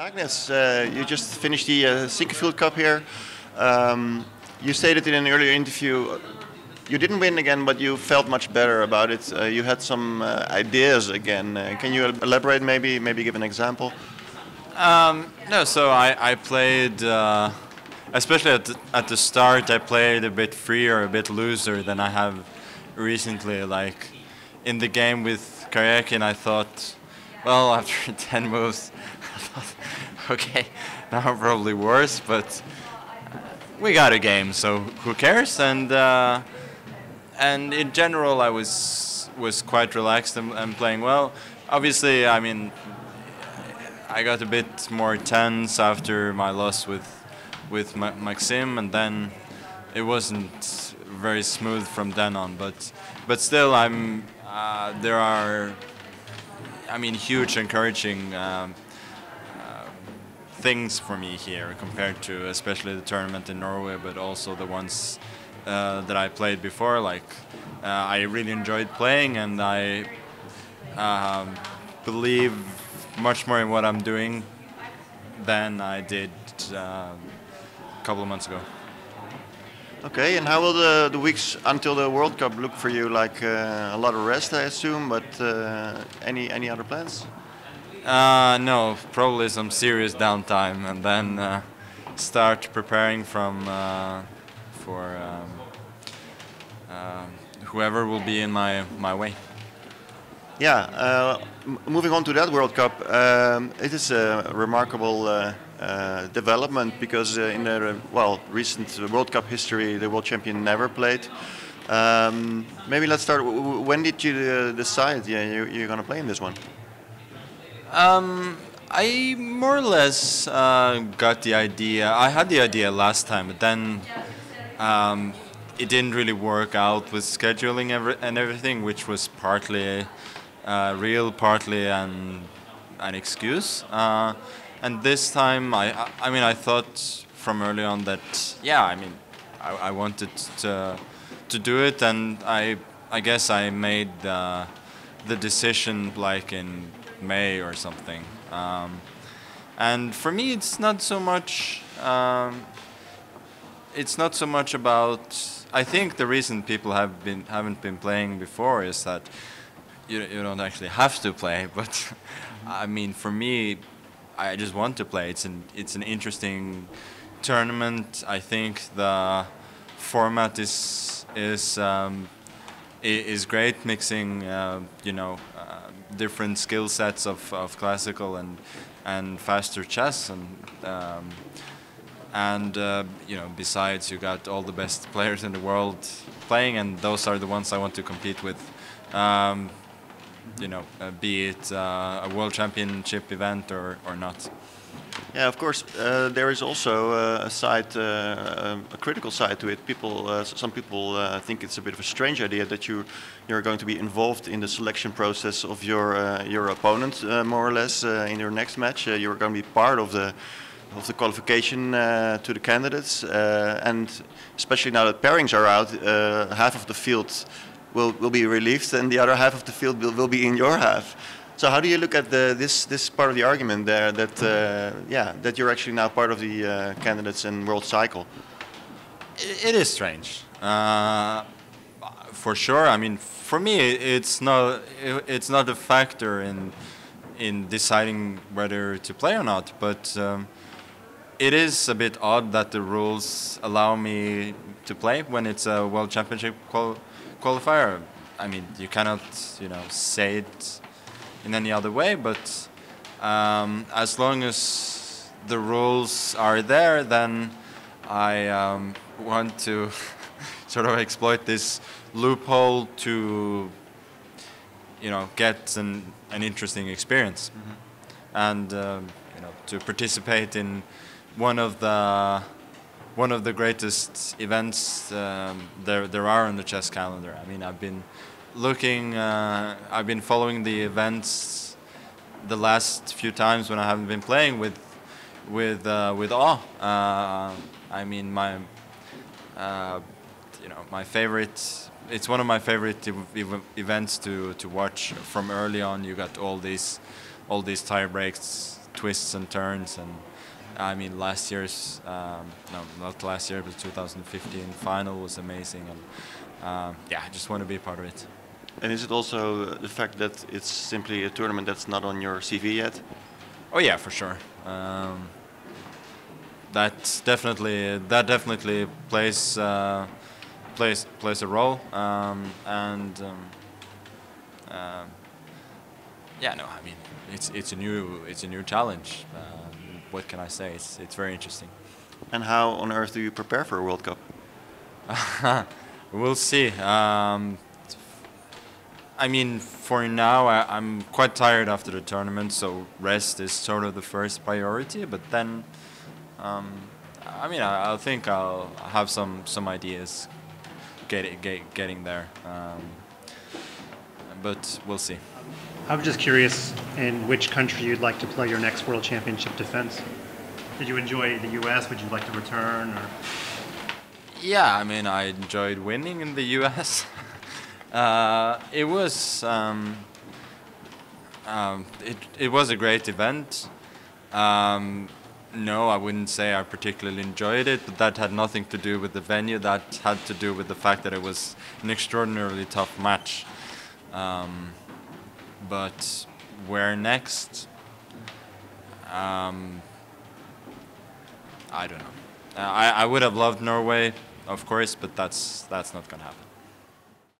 Magnus, you just finished the Sinquefield Cup here. You stated in an earlier interview you didn't win again, but you felt much better about it. You had some ideas again. Can you elaborate? Maybe give an example. No, so I played, especially at the start, I played a bit freer, a bit looser than I have recently. Like in the game with Karjakin, I thought, well, after 10 moves, I thought, okay, now I'm probably worse, but we got a game, so who cares? And in general, I was quite relaxed and playing well. Obviously, I mean, I got a bit more tense after my loss with Maxim, and then it wasn't very smooth from then on. But still, there are, I mean, huge encouraging things for me here compared to especially the tournament in Norway, but also the ones that I played before. Like I really enjoyed playing, and I believe much more in what I'm doing than I did a couple of months ago. Okay, and how will the weeks until the World Cup look for you? Like a lot of rest, I assume, but any other plans? No, probably some serious downtime, and then start preparing for whoever will be in my way. Yeah, moving on to that World Cup, it is a remarkable development because in the recent World Cup history, the world champion never played. Maybe let's start. When did you decide you're going to play in this one? I more or less got the idea. I had the idea last time, but then it didn't really work out with scheduling and everything, which was partly real, partly an excuse. And this time, I mean, I thought from early on that, yeah, I mean, I wanted to do it, and I guess I made the decision like in May or something. And for me, it's not so much. It's not so much about. I think the reason people haven't been playing before is that you don't actually have to play. But I mean, for me, I just want to play. It's an interesting tournament. I think the format is great, mixing different skill sets of classical and faster chess, and besides, you got all the best players in the world playing, and those are the ones I want to compete with. Be it a world championship event or not. Yeah, of course. There is also a side, a critical side to it. Some people think it's a bit of a strange idea that you're going to be involved in the selection process of your opponent, more or less, in your next match. You're going to be part of the qualification to the candidates, and especially now that pairings are out, half of the field will be relieved, and the other half of the field will be in your half. So how do you look at this part of the argument there that you're actually now part of the candidates and world cycle? It is strange, for sure. I mean, for me, it's not a factor in deciding whether to play or not. But it is a bit odd that the rules allow me to play when it's a world championship qualifier. I mean, you cannot say it in any other way, but as long as the rules are there, then I want to sort of exploit this loophole to get an interesting experience. Mm-hmm. And to participate in one of the greatest events there are on the chess calendar. I mean, I've been following the events the last few times when I haven't been playing with awe. I mean, my favorite. It's one of my favorite events to watch from early on. You got all these tie breaks twists and turns. And I mean, last year's no, not last year, but 2015 final was amazing, and yeah, I just want to be a part of it. And is it also the fact that it's simply a tournament that's not on your CV yet? Oh yeah, for sure. That definitely plays plays a role, and yeah, no, I mean it's a new challenge. What can I say? It's very interesting. And how on earth do you prepare for a World Cup? We'll see. I mean, for now, I'm quite tired after the tournament, so rest is sort of the first priority. But then, I mean, I think I'll have some ideas getting there. But we'll see. I'm just curious in which country you'd like to play your next World Championship defense. Did you enjoy the U.S.? Would you like to return? Or? Yeah, I mean, I enjoyed winning in the U.S. It was it was a great event. No, I wouldn't say I particularly enjoyed it, but that had nothing to do with the venue. That had to do with the fact that it was an extraordinarily tough match. But where next? I don't know. I would have loved Norway, of course, but that's not gonna happen.